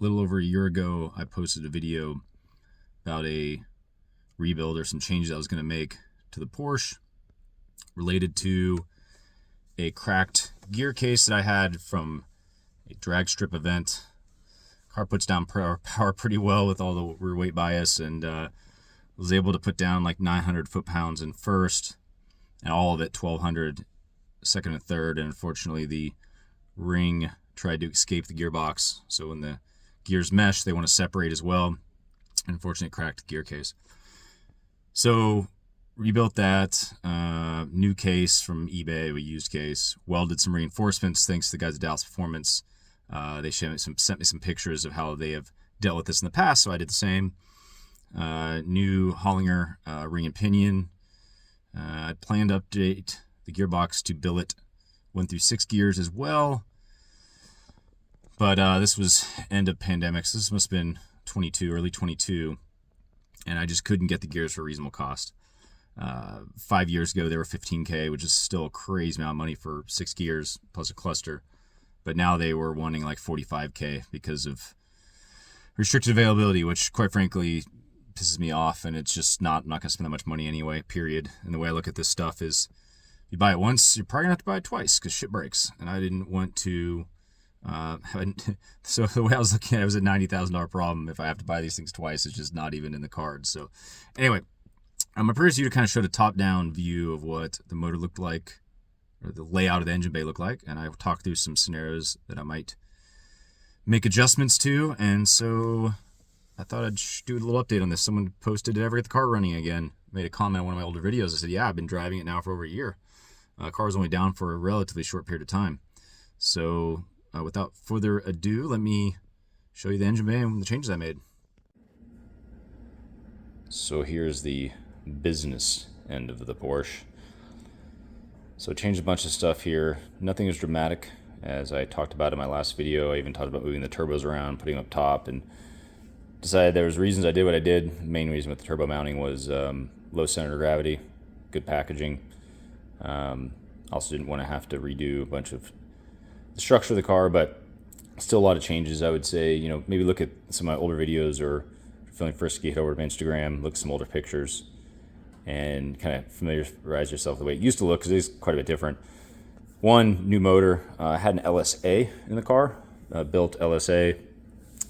little over a year ago, I posted a video about a rebuild or some changes I was going to make to the Porsche related to a cracked gear case that I had from a drag strip event. Car puts down power pretty well with all the rear weight bias, and was able to put down like 900 foot-pounds in first, and all of it 1200 second and third. And unfortunately, the ring tried to escape the gearbox, so when the gears mesh, they want to separate as well. Unfortunately, it cracked the gear case. So rebuilt that, new case from eBay, a used case, welded some reinforcements thanks to the guys at Dallas Performance. They sent me some pictures of how they have dealt with this in the past, so I did the same. New Hollinger ring and pinion. I planned to update the gearbox to billet 1 through 6 gears as well. But this was end of pandemic, so this must have been early 22, and I just couldn't get the gears for a reasonable cost. 5 years ago, they were $15K, which is still a crazy amount of money for 6 gears plus a cluster. But now they were wanting like $45K because of restricted availability, which quite frankly pisses me off, and it's just I'm not going to spend that much money anyway, period. And the way I look at this stuff is, you buy it once, you're probably going to have to buy it twice because shit breaks. And I didn't want to so the way I was looking at it, was a $90,000 problem. If I have to buy these things twice, it's just not even in the cards. So anyway, I'm a previous video to kind of show a top-down view of what the motor looked like, or the layout of the engine bay looked like, and I talked through some scenarios that I might make adjustments to. And so I thought I'd do a little update on this. Someone posted, "Did I ever get the car running again?" Made a comment on one of my older videos. I said, yeah, I've been driving it now for over a year. Car was only down for a relatively short period of time. So without further ado, let me show you the engine bay and the changes I made. So here's the business end of the Porsche. So I changed a bunch of stuff here. Nothing is dramatic, as I talked about in my last video. I even talked about moving the turbos around, putting them up top, and decided there was reasons I did what I did. The main reason with the turbo mounting was low center of gravity, good packaging. Also didn't want to have to redo a bunch of the structure of the car, but still a lot of changes. I would say, maybe look at some of my older videos, or if you're feeling frisky, head over to Instagram, look at some older pictures, and kind of familiarize yourself with the way it used to look, because it is quite a bit different. One, new motor. I had an LSA in the car, built LSA.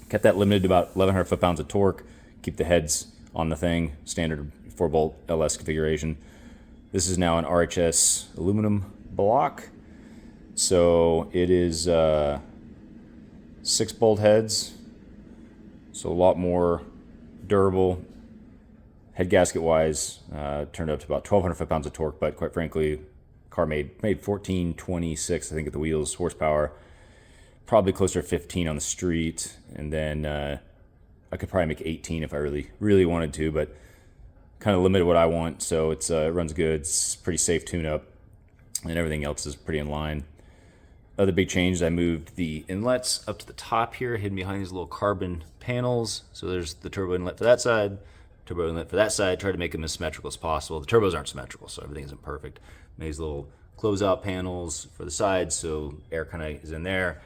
Kept that limited to about 1,100 foot-pounds of torque. Keep the heads on the thing, standard 4-bolt LS configuration. This is now an RHS aluminum block. So it is 6-bolt heads, so a lot more durable. Head gasket wise, turned up to about 1,200 foot-pounds of torque, but quite frankly, car made 1426, I think, at the wheels, horsepower. Probably closer to 15 on the street, and then I could probably make 18 if I really wanted to, but kind of limited what I want. So it runs good, it's pretty safe tune-up, and everything else is pretty in line. Other big change, I moved the inlets up to the top here, hidden behind these little carbon panels. So there's the turbo inlet for that side, turbo inlet for that side. Tried to make them as symmetrical as possible. The turbos aren't symmetrical, so everything isn't perfect. Made these little closeout panels for the sides, so air kind of is in there.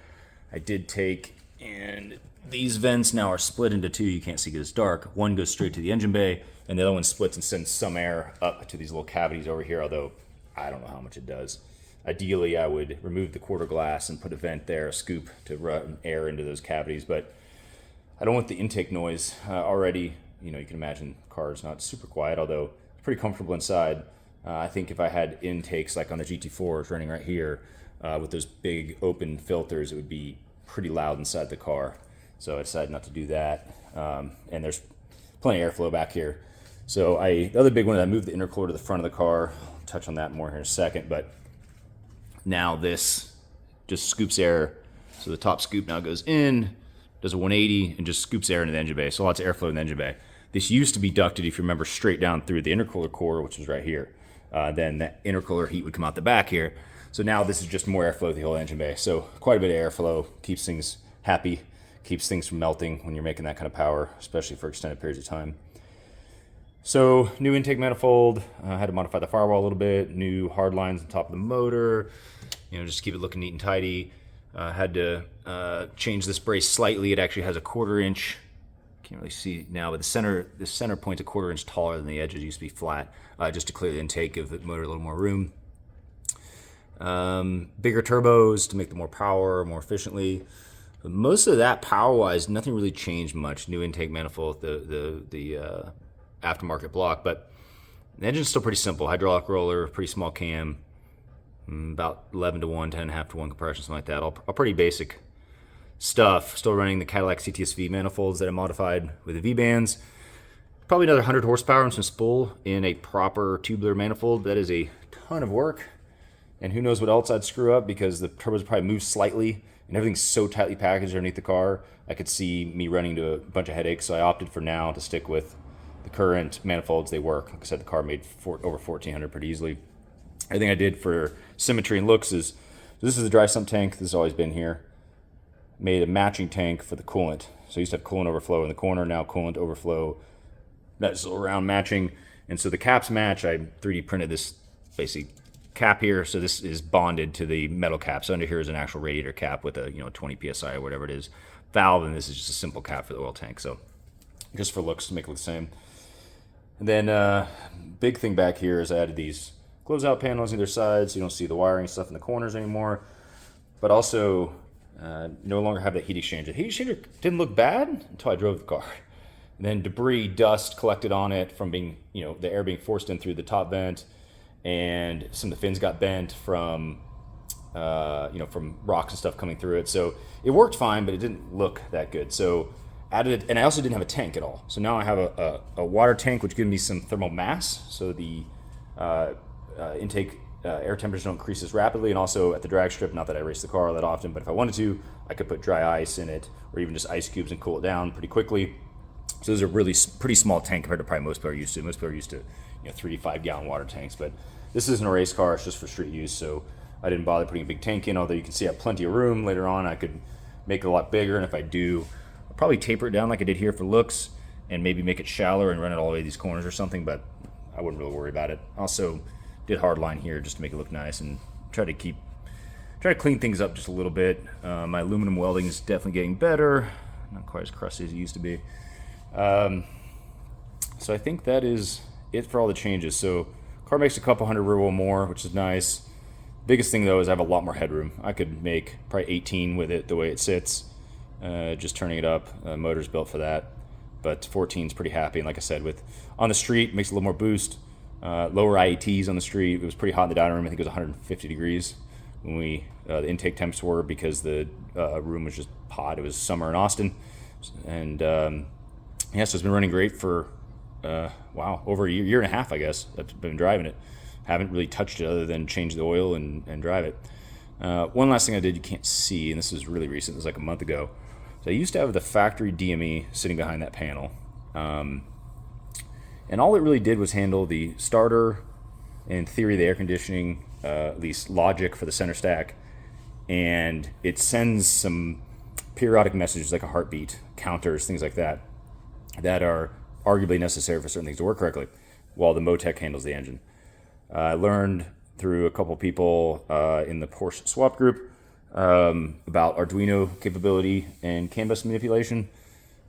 I did take, and these vents now are split into two. You can't see because it's dark. One goes straight to the engine bay, and the other one splits and sends some air up to these little cavities over here, although I don't know how much it does. Ideally, I would remove the quarter glass and put a vent there, a scoop to run air into those cavities, but I don't want the intake noise. Already, you can imagine the car is not super quiet, although it's pretty comfortable inside. I think if I had intakes like on the GT4s running right here, with those big open filters, it would be pretty loud inside the car. So I decided not to do that. And there's plenty of airflow back here. So the other big one is I moved the intercooler to the front of the car. I'll touch on that more here in a second, but now this just scoops air. So the top scoop now goes in, does a 180, and just scoops air into the engine bay. So lots of airflow in the engine bay. This used to be ducted, if you remember, straight down through the intercooler core, which was right here. Then that intercooler heat would come out the back here. So now this is just more airflow through the whole engine bay. So quite a bit of airflow, keeps things happy, keeps things from melting when you're making that kind of power, especially for extended periods of time. So new intake manifold, had to modify the firewall a little bit, new hard lines on top of the motor, just keep it looking neat and tidy. Had to change this brace slightly. It actually has a 1/4 inch. Can't really see now, but the center point's a 1/4 inch taller than the edges. Used to be flat, just to clear the intake, give the motor a little more room. Bigger turbos to make the more power, more efficiently. But most of that power-wise, nothing really changed much. New intake manifold, the aftermarket block, but the engine's still pretty simple. Hydraulic roller, pretty small cam, about 11:1, 10.5:1 compression, something like that. All pretty basic stuff. Still running the Cadillac CTS-V manifolds that I modified with the V-bands. Probably another 100 horsepower and some spool in a proper tubular manifold. That is a ton of work. And who knows what else I'd screw up, because the turbos probably move slightly and everything's so tightly packaged underneath the car. I could see me running into a bunch of headaches. So I opted for now to stick with the current manifolds. They work. Like I said, the car made over 1,400 pretty easily. Everything I did for symmetry and looks is, this is the dry sump tank. This has always been here. Made a matching tank for the coolant. So I used to have coolant overflow in the corner, now coolant overflow. That's around matching. And so the caps match. I 3D printed this basic cap here. So this is bonded to the metal cap. So under here is an actual radiator cap with a 20 PSI or whatever it is valve, and this is just a simple cap for the oil tank. So just for looks, to make it look the same. And then big thing back here is I added these closeout panels on either side, so you don't see the wiring stuff in the corners anymore. But also no longer have that heat exchanger. The heat exchanger didn't look bad until I drove the car. And then debris, dust collected on it from being, the air being forced in through the top vent, and some of the fins got bent from, from rocks and stuff coming through it. So it worked fine, but it didn't look that good. So added it, and I also didn't have a tank at all. So now I have a water tank, which gives me some thermal mass, so the intake air temperature don't increase as rapidly, and also at the drag strip, not that I race the car that often, but if I wanted to, I could put dry ice in it, or even just ice cubes and cool it down pretty quickly. So those are really pretty small tank compared to probably most people are used to. Most people are used to 3 to 5 gallon water tanks, but this isn't a race car, it's just for street use, so I didn't bother putting a big tank in, although you can see I have plenty of room. Later on I could make it a lot bigger, and if I do, I'll probably taper it down like I did here for looks, and maybe make it shallower and run it all the way to these corners or something, but I wouldn't really worry about it. Also did hard line here just to make it look nice, and try to clean things up just a little bit. My aluminum welding is definitely getting better, not quite as crusty as it used to be. So I think that is it for all the changes. So car makes a couple hundred rear wheel more, which is nice. Biggest thing though is I have a lot more headroom. I could make probably 18 with it the way it sits, just turning it up. Motor's built for that, but 14 is pretty happy. And like I said, with on the street, makes a little more boost. Lower IATs on the street. It was pretty hot in the dining room. I think it was 150 degrees when the intake temps were, because the room was just hot. It was summer in Austin, and yeah, so it's been running great for over a year and a half, I guess. I've been driving it. Haven't really touched it other than change the oil and drive it. One last thing I did you can't see, and this was really recent. It was like a month ago. So I used to have the factory DME sitting behind that panel. And all it really did was handle the starter, in theory, the air conditioning, at least logic for the center stack. And it sends some periodic messages like a heartbeat, counters, things like that, that are arguably necessary for certain things to work correctly, while the Motec handles the engine. I learned through a couple people in the POORSCH swap group about Arduino capability and CAN bus manipulation.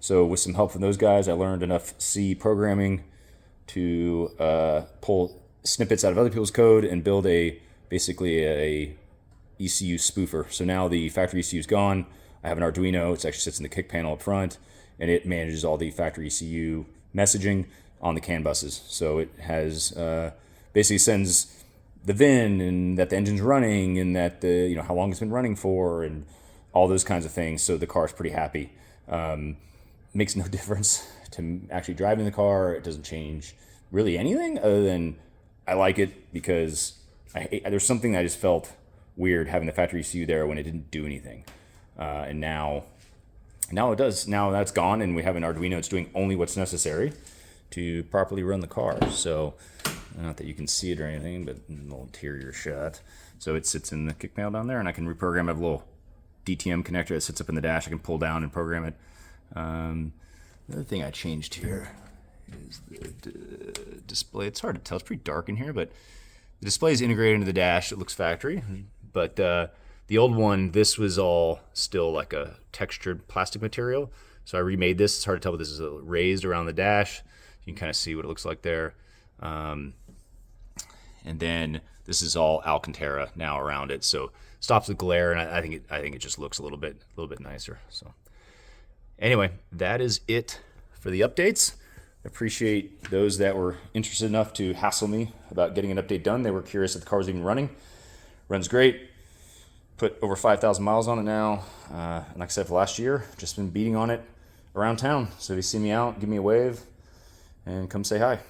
So with some help from those guys, I learned enough C programming to pull snippets out of other people's code and build basically a ECU spoofer. So now the factory ECU is gone. I have an Arduino. It actually sits in the kick panel up front, and it manages all the factory ECU messaging on the CAN buses. So it has basically sends the VIN, and that the engine's running, and that the how long it's been running for, and all those kinds of things. So the car's pretty happy. Makes no difference to actually driving the car. It doesn't change really anything other than I like it because there's something that I just felt weird having the factory ECU there when it didn't do anything. And now it does. Now that's gone, and we have an Arduino. It's doing only what's necessary to properly run the car. So not that you can see it or anything, but a little interior shot. So it sits in the kick panel down there, and I can reprogram it. I have a little DTM connector that sits up in the dash. I can pull down and program it. Another thing I changed here is the display. It's hard to tell. It's pretty dark in here, but the display is integrated into the dash. It looks factory, but The old one, this was all still like a textured plastic material. So I remade this. It's hard to tell, but this is raised around the dash. You can kind of see what it looks like there. And then this is all Alcantara now around it, so stops the glare, and I think it just looks a little bit nicer. So anyway, that is it for the updates. I appreciate those that were interested enough to hassle me about getting an update done. They were curious if the car was even running. Runs great. Put over 5,000 miles on it now. And like I said, for last year, just been beating on it around town. So if you see me out, give me a wave and come say hi.